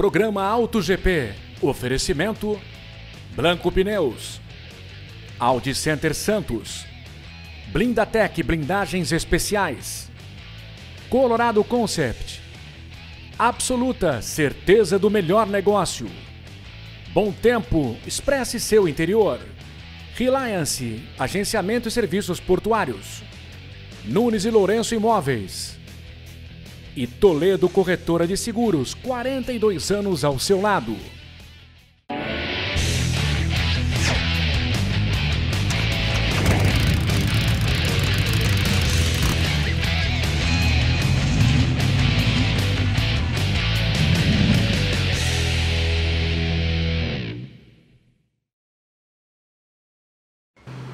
Programa Auto GP. Oferecimento Blanco Pneus, Audi Center Santos, Blindatec Blindagens Especiais, Colorado Concept, Absoluta Certeza do Melhor Negócio, Bom Tempo, expresse seu interior, Reliance, Agenciamento e Serviços Portuários, Nunes e Lourenço Imóveis e Toledo Corretora de Seguros, 42 anos ao seu lado.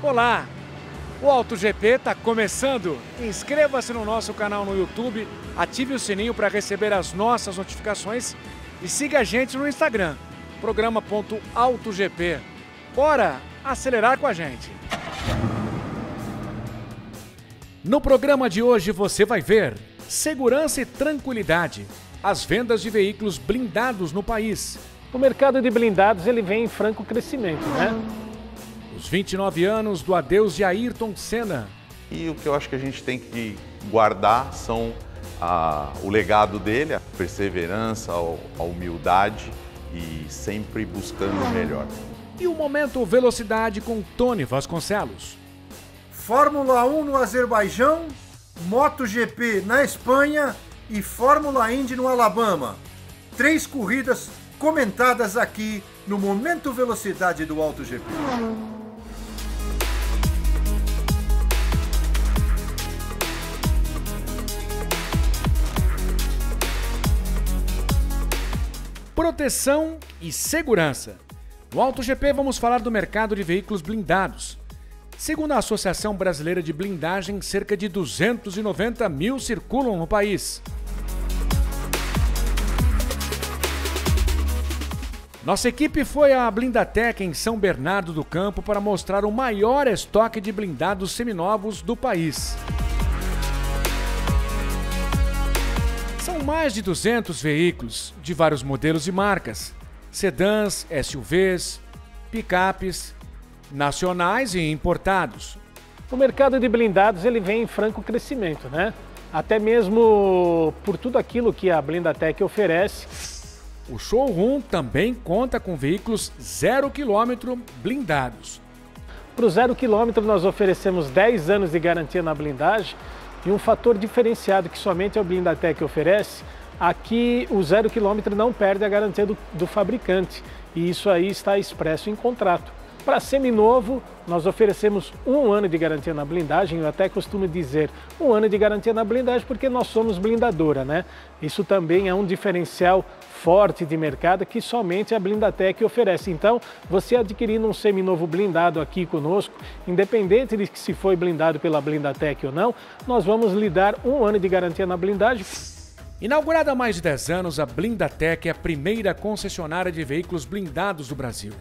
Olá, o Auto GP está começando. Inscreva-se no nosso canal no YouTube, ative o sininho para receber as nossas notificações e siga a gente no Instagram, programa.autogp. Bora acelerar com a gente. No programa de hoje você vai ver segurança e tranquilidade, as vendas de veículos blindados no país. O mercado de blindados ele vem em franco crescimento, né? Os 29 anos do adeus de Ayrton Senna. E o que eu acho que a gente tem que guardar são o legado dele, a perseverança, a humildade e sempre buscando o melhor. E o Momento Velocidade com Tony Vasconcelos. Fórmula 1 no Azerbaijão, MotoGP na Espanha e Fórmula Indy no Alabama. 3 corridas comentadas aqui no Momento Velocidade do Auto GP. Proteção e segurança. No Auto GP vamos falar do mercado de veículos blindados. Segundo a Associação Brasileira de Blindagem, cerca de 290 mil circulam no país. Nossa equipe foi à Blindatec em São Bernardo do Campo para mostrar o maior estoque de blindados seminovos do país. São mais de 200 veículos, de vários modelos e marcas, sedãs, SUVs, picapes, nacionais e importados. O mercado de blindados ele vem em franco crescimento, né? Até mesmo por tudo aquilo que a Blindatec oferece. O showroom também conta com veículos 0 km blindados. Para o 0 km nós oferecemos 10 anos de garantia na blindagem. E um fator diferenciado que somente a Blindatec oferece, aqui o 0 km não perde a garantia do fabricante. E isso aí está expresso em contrato. Para seminovo, nós oferecemos 1 ano de garantia na blindagem. Eu até costumo dizer 1 ano de garantia na blindagem porque nós somos blindadora, né? Isso também é um diferencial forte de mercado que somente a Blindatec oferece. Então, você adquirindo um seminovo blindado aqui conosco, independente de que se foi blindado pela Blindatec ou não, nós vamos lhe dar 1 ano de garantia na blindagem. Inaugurada há mais de 10 anos, a Blindatec é a primeira concessionária de veículos blindados do Brasil.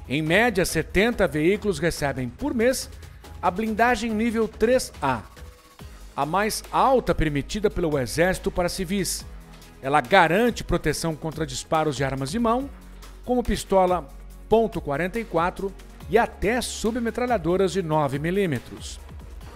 Em média, 70 veículos recebem por mês a blindagem nível 3A, a mais alta permitida pelo Exército para civis. Ela garante proteção contra disparos de armas de mão, como pistola .44 e até submetralhadoras de 9 mm.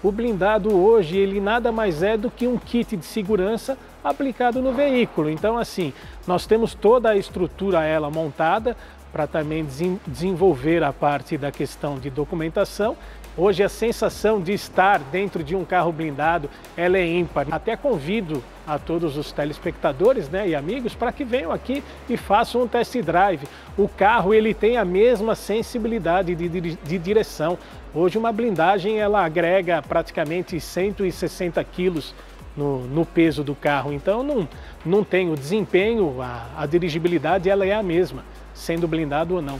O blindado hoje ele nada mais é do que um kit de segurança aplicado no veículo. Então assim, nós temos toda a estrutura ela montada para também desenvolver a parte da questão de documentação. Hoje a sensação de estar dentro de um carro blindado, ela é ímpar. Até convido a todos os telespectadores, né, e amigos para que venham aqui e façam um test drive. O carro ele tem a mesma sensibilidade de direção. Hoje uma blindagem ela agrega praticamente 160 quilos no peso do carro. Então não tem o desempenho, a dirigibilidade ela é a mesma, sendo blindado ou não.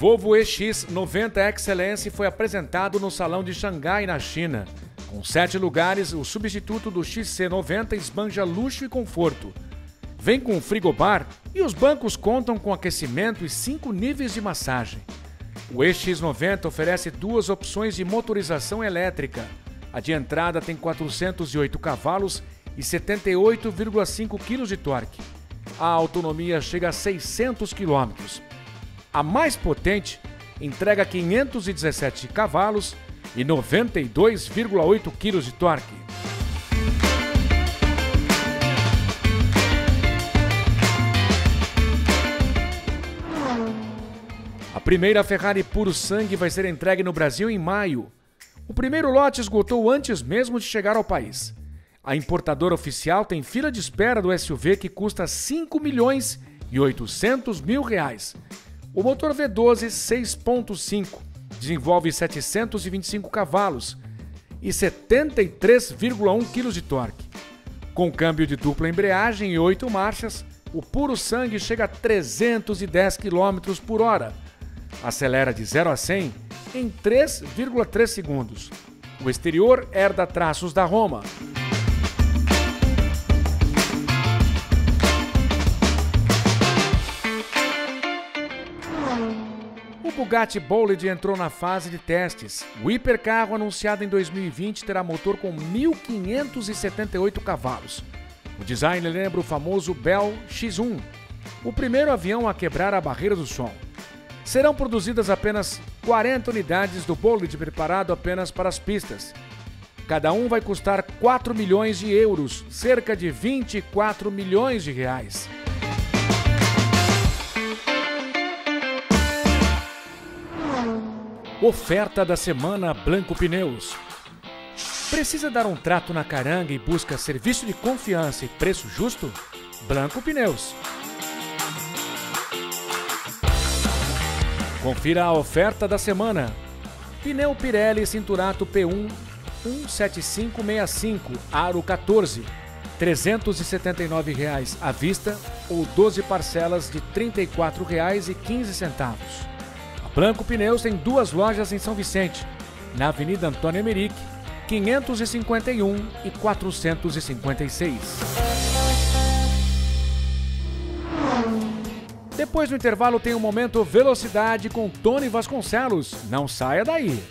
Volvo EX90 Excellence foi apresentado no Salão de Xangai, na China. Com 7 lugares, o substituto do XC90 esbanja luxo e conforto. Vem com frigobar e os bancos contam com aquecimento e 5 níveis de massagem. O EX90 oferece 2 opções de motorização elétrica. A de entrada tem 408 cavalos e 78,5 kg de torque. A autonomia chega a 600 km. A mais potente entrega 517 cavalos e 92,8 kg de torque. A primeira Ferrari puro sangue vai ser entregue no Brasil em maio. O primeiro lote esgotou antes mesmo de chegar ao país. A importadora oficial tem fila de espera do SUV que custa R$ 5.800.000. O motor V12 6.5 desenvolve 725 cavalos e 73,1 kg de torque. Com câmbio de dupla embreagem e 8 marchas, o puro sangue chega a 310 km por hora. Acelera de 0 a 100 em 3,3 segundos. O exterior herda traços da Roma. O Bugatti Bolide entrou na fase de testes. O hipercarro anunciado em 2020 terá motor com 1.578 cavalos. O design lembra o famoso Bell X1, o primeiro avião a quebrar a barreira do som. Serão produzidas apenas 40 unidades do Bolide preparado apenas para as pistas. Cada um vai custar 4 milhões de euros, cerca de 24 milhões de reais. Oferta da semana Blanco Pneus. Precisa dar um trato na caranga e busca serviço de confiança e preço justo? Blanco Pneus. Confira a oferta da semana. Pneu Pirelli Cinturato P1 17565 Aro 14, R$ 379 à vista ou 12 parcelas de R$ 34,15. A Blanco Pneus tem 2 lojas em São Vicente, na Avenida Antônio Emerick, 551 e 456. Depois do intervalo tem o Momento Velocidade com Tony Vasconcelos. Não saia daí!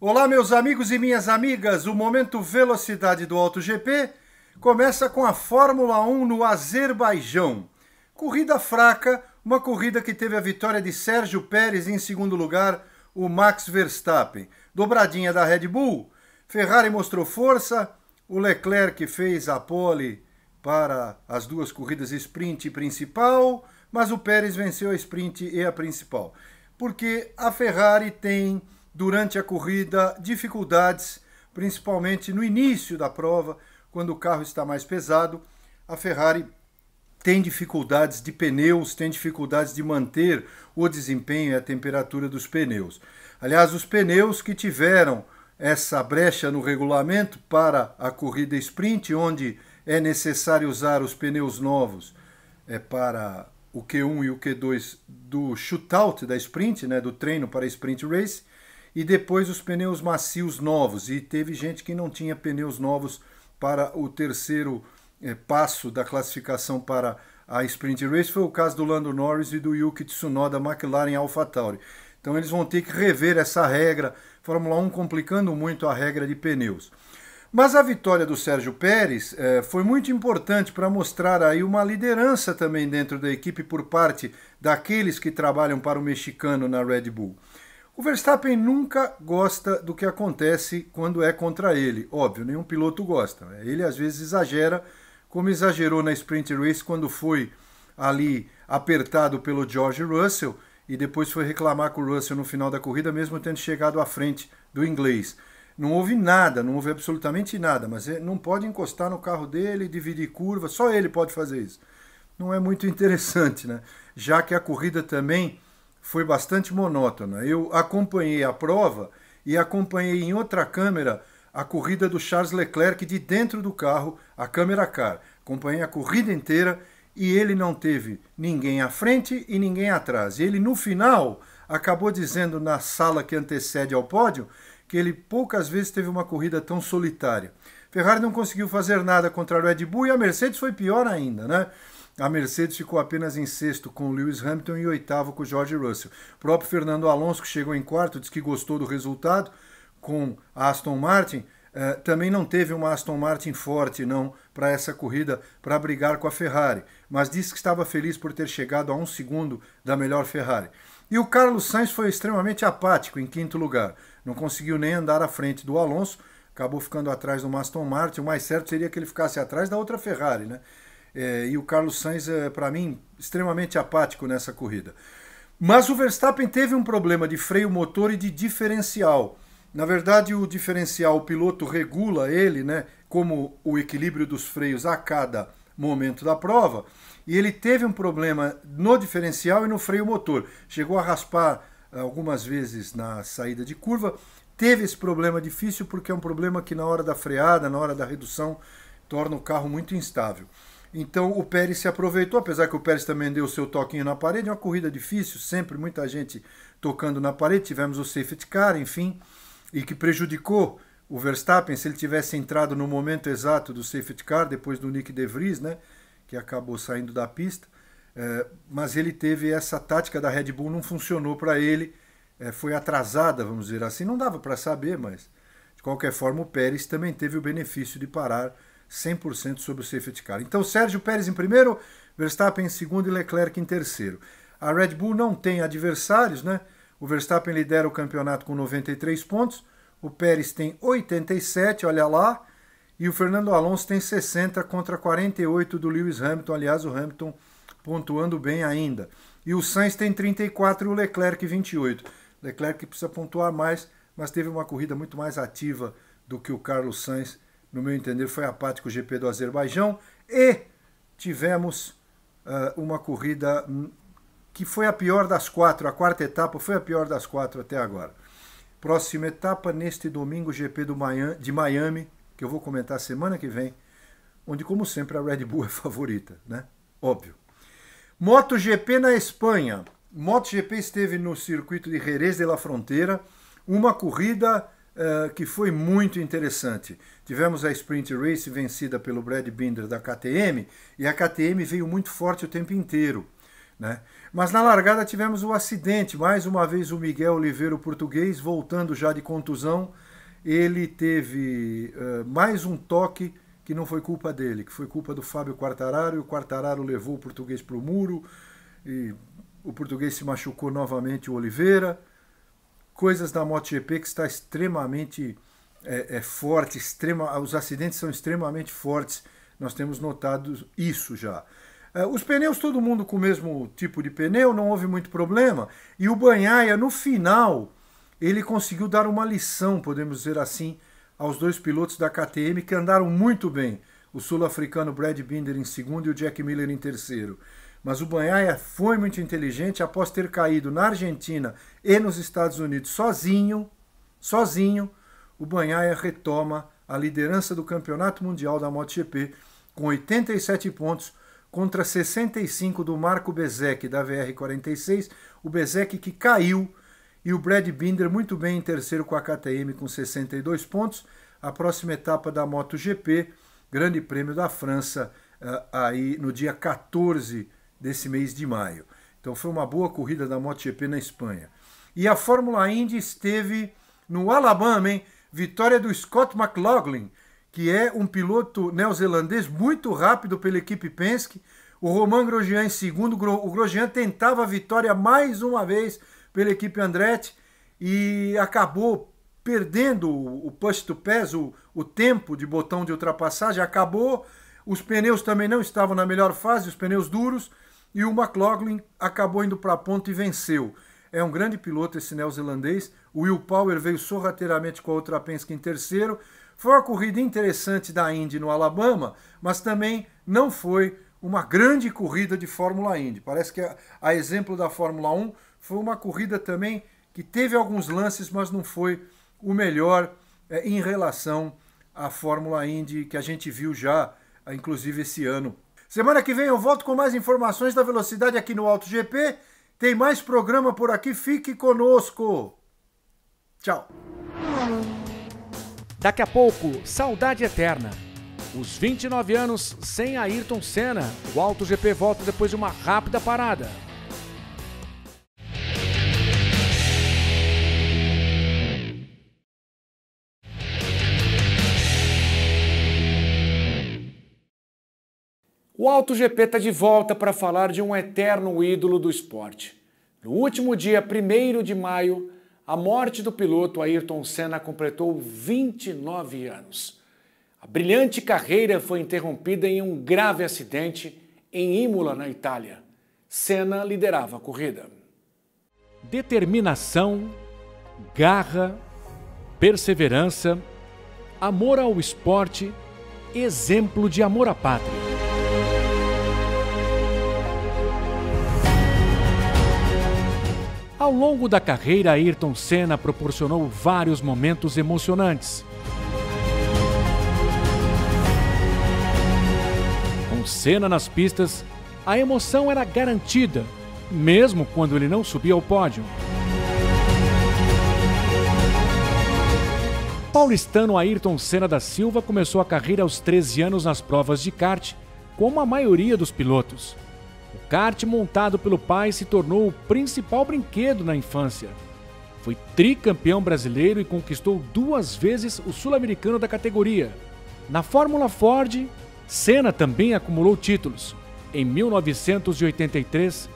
Olá, meus amigos e minhas amigas, o Momento Velocidade do AutoGP começa com a Fórmula 1 no Azerbaijão. Corrida fraca, uma corrida que teve a vitória de Sérgio Pérez e em segundo lugar o Max Verstappen. Dobradinha da Red Bull, Ferrari mostrou força, o Leclerc fez a pole para as 2 corridas sprint e principal, mas o Pérez venceu a sprint e a principal. Porque a Ferrari tem, durante a corrida, dificuldades, principalmente no início da prova, quando o carro está mais pesado. A Ferrari tem dificuldades de pneus, tem dificuldades de manter o desempenho e a temperatura dos pneus. Aliás, os pneus que tiveram essa brecha no regulamento para a corrida sprint, onde é necessário usar os pneus novos para o Q1 e o Q2 do shootout da sprint, do treino para a sprint race, e depois os pneus macios novos, e teve gente que não tinha pneus novos para o terceiro passo da classificação para a sprint race. Foi o caso do Lando Norris e do Yuki Tsunoda, McLaren e AlphaTauri. Então eles vão ter que rever essa regra, Fórmula 1 complicando muito a regra de pneus. Mas a vitória do Sérgio Pérez foi muito importante para mostrar aí uma liderança também dentro da equipe por parte daqueles que trabalham para o mexicano na Red Bull. O Verstappen nunca gosta do que acontece quando é contra ele. Óbvio, nenhum piloto gosta. Ele às vezes exagera como exagerou na Sprint Race quando foi ali apertado pelo George Russell e depois foi reclamar com o Russell no final da corrida, mesmo tendo chegado à frente do inglês. Não houve nada, não houve absolutamente nada, mas não pode encostar no carro dele, dividir curva, só ele pode fazer isso. Não é muito interessante, né? Já que a corrida também foi bastante monótona. Eu acompanhei a prova e acompanhei em outra câmera a corrida do Charles Leclerc de dentro do carro, a câmera car. Acompanhei a corrida inteira e ele não teve ninguém à frente e ninguém atrás. E ele, no final, acabou dizendo na sala que antecede ao pódio que ele poucas vezes teve uma corrida tão solitária. Ferrari não conseguiu fazer nada contra a Red Bull e a Mercedes foi pior ainda, né? A Mercedes ficou apenas em sexto com o Lewis Hamilton e oitavo com o George Russell. O próprio Fernando Alonso, que chegou em quarto, disse que gostou do resultado com a Aston Martin. Também não teve uma Aston Martin forte não para essa corrida, para brigar com a Ferrari, mas disse que estava feliz por ter chegado a 1 segundo da melhor Ferrari. E o Carlos Sainz foi extremamente apático em quinto lugar, não conseguiu nem andar à frente do Alonso, acabou ficando atrás do Aston Martin. O mais certo seria que ele ficasse atrás da outra Ferrari, né? E o Carlos Sainz, para mim, extremamente apático nessa corrida. Mas o Verstappen teve um problema de freio motor e de diferencial. Na verdade, o diferencial, o piloto regula ele, né, como o equilíbrio dos freios a cada momento da prova, e ele teve um problema no diferencial e no freio motor. Chegou a raspar algumas vezes na saída de curva, teve esse problema difícil porque é um problema que na hora da freada, na hora da redução, torna o carro muito instável. Então o Pérez se aproveitou, apesar que o Pérez também deu o seu toquinho na parede, é uma corrida difícil, sempre muita gente tocando na parede, tivemos o safety car, enfim, e que prejudicou o Verstappen se ele tivesse entrado no momento exato do safety car, depois do Nick De Vries, né, que acabou saindo da pista, mas ele teve essa tática da Red Bull, não funcionou para ele, foi atrasada, vamos dizer assim, não dava para saber, mas de qualquer forma o Pérez também teve o benefício de parar 100% sobre o safety car. Então Sérgio Pérez em primeiro, Verstappen em segundo e Leclerc em terceiro. A Red Bull não tem adversários, né? O Verstappen lidera o campeonato com 93 pontos, o Pérez tem 87, olha lá, e o Fernando Alonso tem 60 contra 48 do Lewis Hamilton, aliás, o Hamilton pontuando bem ainda. E o Sainz tem 34 e o Leclerc 28. Leclerc precisa pontuar mais, mas teve uma corrida muito mais ativa do que o Carlos Sainz. No meu entender, foi apático o GP do Azerbaijão e tivemos uma corrida que foi a pior das quatro, a quarta etapa foi a pior das quatro até agora. Próxima etapa, neste domingo, GP de Miami, que eu vou comentar semana que vem, onde, como sempre, a Red Bull é favorita, né? Óbvio. MotoGP na Espanha. MotoGP esteve no circuito de Jerez de la Frontera, uma corrida que foi muito interessante. Tivemos a Sprint Race vencida pelo Brad Binder da KTM, e a KTM veio muito forte o tempo inteiro, né? Mas na largada tivemos o acidente, mais uma vez o Miguel Oliveira, o português, voltando já de contusão, ele teve mais um toque que não foi culpa dele, que foi culpa do Fábio Quartararo, e o Quartararo levou o português para o muro, e o português se machucou novamente, o Oliveira. Coisas da MotoGP que está extremamente forte, os acidentes são extremamente fortes, nós temos notado isso já. Os pneus, todo mundo com o mesmo tipo de pneu, não houve muito problema, e o Bagnaia, no final, ele conseguiu dar uma lição, podemos dizer assim, aos dois pilotos da KTM que andaram muito bem, o sul-africano Brad Binder em segundo e o Jack Miller em terceiro. Mas o Bagnaia foi muito inteligente, após ter caído na Argentina e nos Estados Unidos sozinho, o Bagnaia retoma a liderança do Campeonato Mundial da MotoGP com 87 pontos contra 65 do Marco Bezzecchi da VR46, o Bezzecchi que caiu, e o Brad Binder muito bem em terceiro com a KTM com 62 pontos. A próxima etapa da MotoGP, Grande Prêmio da França, aí no dia 14 desse mês de maio. Então foi uma boa corrida da MotoGP na Espanha. E a Fórmula Indy esteve no Alabama, hein? Vitória do Scott McLaughlin, que é um piloto neozelandês muito rápido pela equipe Penske. O Romain Grosjean em segundo. O Grosjean tentava a vitória mais uma vez pela equipe Andretti e acabou perdendo o push to pass, o tempo de botão de ultrapassagem. Acabou Os pneus também não estavam na melhor fase, os pneus duros, e o McLaughlin acabou indo para a ponta e venceu. É um grande piloto esse neozelandês. O Will Power veio sorrateiramente com a outra Penske em terceiro. Foi uma corrida interessante da Indy no Alabama, mas também não foi uma grande corrida de Fórmula Indy. Parece que, a exemplo da Fórmula 1, foi uma corrida também que teve alguns lances, mas não foi o melhor em relação à Fórmula Indy que a gente viu já, inclusive esse ano. Semana que vem eu volto com mais informações da velocidade aqui no Auto GP. Tem mais programa por aqui, fique conosco. Tchau. Daqui a pouco, Saudade Eterna. Os 29 anos sem Ayrton Senna. O Auto GP volta depois de uma rápida parada. O Auto GP está de volta para falar de um eterno ídolo do esporte. No último dia 1º de maio, a morte do piloto Ayrton Senna completou 29 anos. A brilhante carreira foi interrompida em um grave acidente em Imola, na Itália. Senna liderava a corrida. Determinação, garra, perseverança, amor ao esporte, exemplo de amor à pátria. Ao longo da carreira, Ayrton Senna proporcionou vários momentos emocionantes. Com Senna nas pistas, a emoção era garantida, mesmo quando ele não subia ao pódio. Paulistano Ayrton Senna da Silva começou a carreira aos 13 anos nas provas de kart, como a maioria dos pilotos. O kart montado pelo pai se tornou o principal brinquedo na infância. Foi tricampeão brasileiro e conquistou 2 vezes o sul-americano da categoria. Na Fórmula Ford, Senna também acumulou títulos. Em 1983,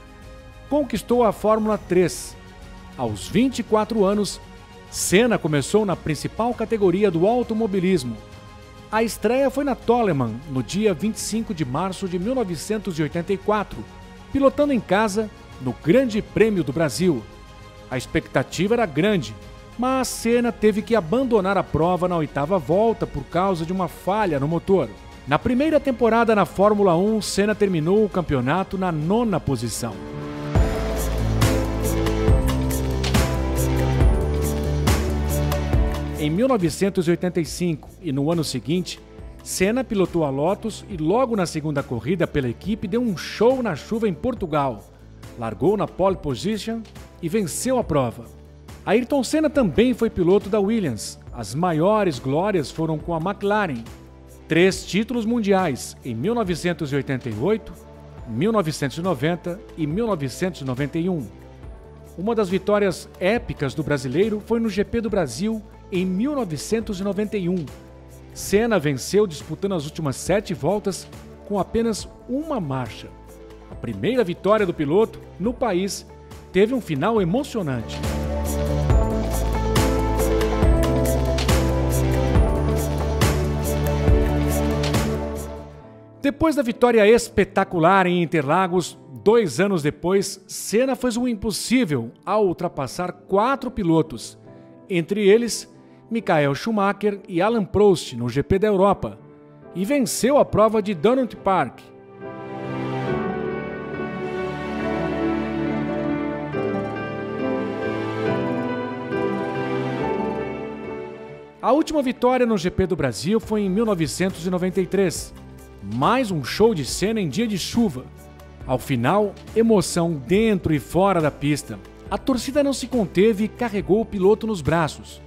conquistou a Fórmula 3. Aos 24 anos, Senna começou na principal categoria do automobilismo. A estreia foi na Toleman, no dia 25 de março de 1984, pilotando em casa no Grande Prêmio do Brasil. A expectativa era grande, mas Senna teve que abandonar a prova na 8ª volta por causa de uma falha no motor. Na primeira temporada na Fórmula 1, Senna terminou o campeonato na 9ª posição. Em 1985 e no ano seguinte, Senna pilotou a Lotus e logo na segunda corrida pela equipe deu um show na chuva em Portugal. Largou na pole position e venceu a prova. Ayrton Senna também foi piloto da Williams. As maiores glórias foram com a McLaren. 3 títulos mundiais em 1988, 1990 e 1991. Uma das vitórias épicas do brasileiro foi no GP do Brasil em 1991. Senna venceu disputando as últimas 7 voltas com apenas uma marcha. A primeira vitória do piloto no país teve um final emocionante. Depois da vitória espetacular em Interlagos, 2 anos depois, Senna fez o impossível ao ultrapassar 4 pilotos, entre eles Michael Schumacher e Alain Prost no GP da Europa, e venceu a prova de Donington Park. A última vitória no GP do Brasil foi em 1993. Mais um show de Senna em dia de chuva. Ao final, emoção dentro e fora da pista. A torcida não se conteve e carregou o piloto nos braços.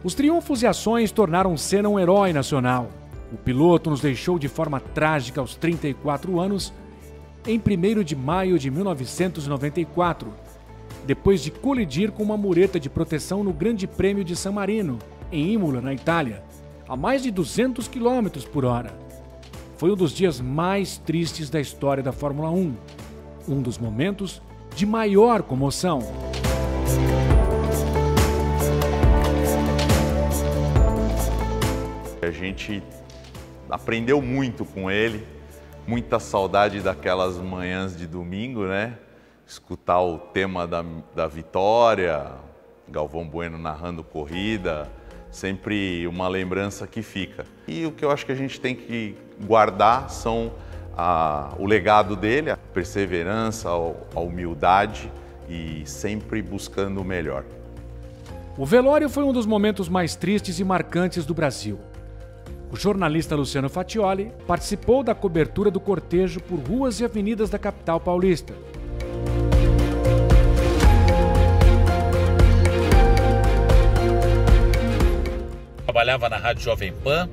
Os triunfos e ações tornaram Senna um herói nacional. O piloto nos deixou de forma trágica aos 34 anos, em 1º de maio de 1994, depois de colidir com uma mureta de proteção no Grande Prêmio de San Marino, em Imola, na Itália, a mais de 200 km por hora. Foi um dos dias mais tristes da história da Fórmula 1, um dos momentos de maior comoção. A gente aprendeu muito com ele, muita saudade daquelas manhãs de domingo, né? Escutar o tema da vitória, Galvão Bueno narrando corrida, sempre uma lembrança que fica. E o que eu acho que a gente tem que guardar são o legado dele, a perseverança, a humildade e sempre buscando o melhor. O velório foi um dos momentos mais tristes e marcantes do Brasil. O jornalista Luciano Fatioli participou da cobertura do cortejo por ruas e avenidas da capital paulista. Trabalhava na Rádio Jovem Pan,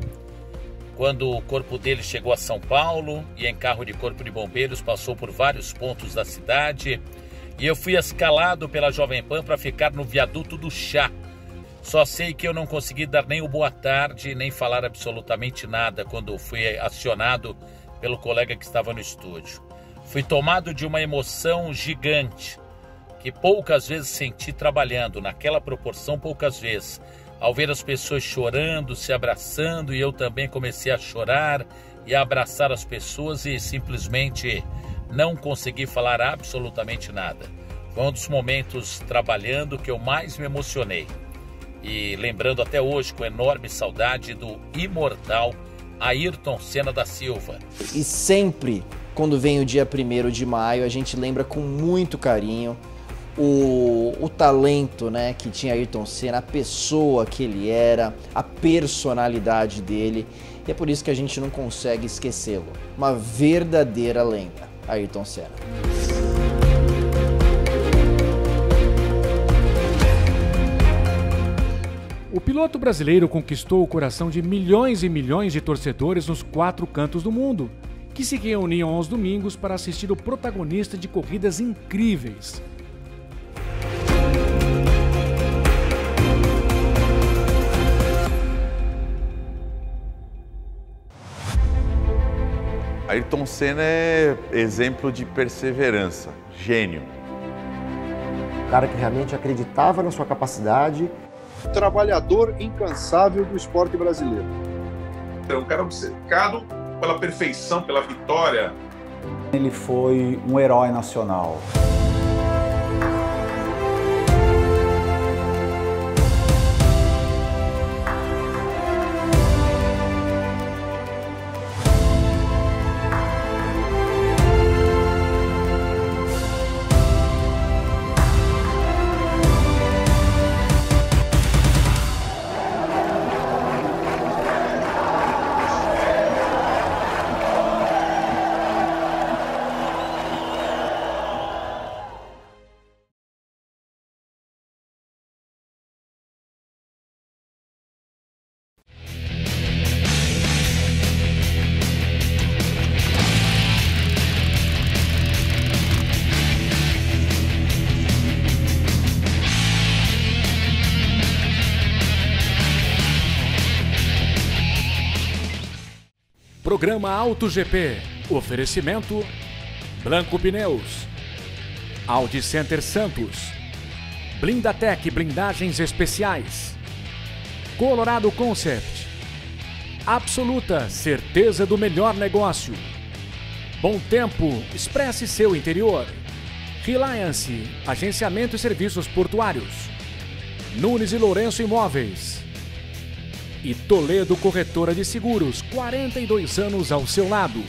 quando o corpo dele chegou a São Paulo e em carro de corpo de bombeiros passou por vários pontos da cidade. E eu fui escalado pela Jovem Pan para ficar no viaduto do Chá. Só sei que eu não consegui dar nem o boa tarde, nem falar absolutamente nada quando fui acionado pelo colega que estava no estúdio. Fui tomado de uma emoção gigante, que poucas vezes senti trabalhando, naquela proporção poucas vezes. Ao ver as pessoas chorando, se abraçando, e eu também comecei a chorar e a abraçar as pessoas e simplesmente não consegui falar absolutamente nada. Foi um dos momentos trabalhando que eu mais me emocionei. E lembrando até hoje com enorme saudade do imortal Ayrton Senna da Silva. E sempre, quando vem o dia 1º de maio, a gente lembra com muito carinho o talento, né, que tinha Ayrton Senna, a pessoa que ele era, a personalidade dele. E é por isso que a gente não consegue esquecê-lo. Uma verdadeira lenda, Ayrton Senna. O piloto brasileiro conquistou o coração de milhões e milhões de torcedores nos 4 cantos do mundo, que se reuniam aos domingos para assistir o protagonista de corridas incríveis. Ayrton Senna é exemplo de perseverança, gênio. Um cara que realmente acreditava na sua capacidade. Trabalhador incansável do esporte brasileiro. Um cara obcecado pela perfeição, pela vitória. Ele foi um herói nacional. Programa Auto GP. Oferecimento Blanco Pneus, Audi Center Santos, Blindatec Blindagens Especiais, Colorado Concept, Absoluta, certeza do melhor negócio. Bom Tempo, expresse seu interior. Reliance, agenciamento e serviços portuários. Nunes e Lourenço Imóveis. E Toledo Corretora de Seguros, 42 anos ao seu lado.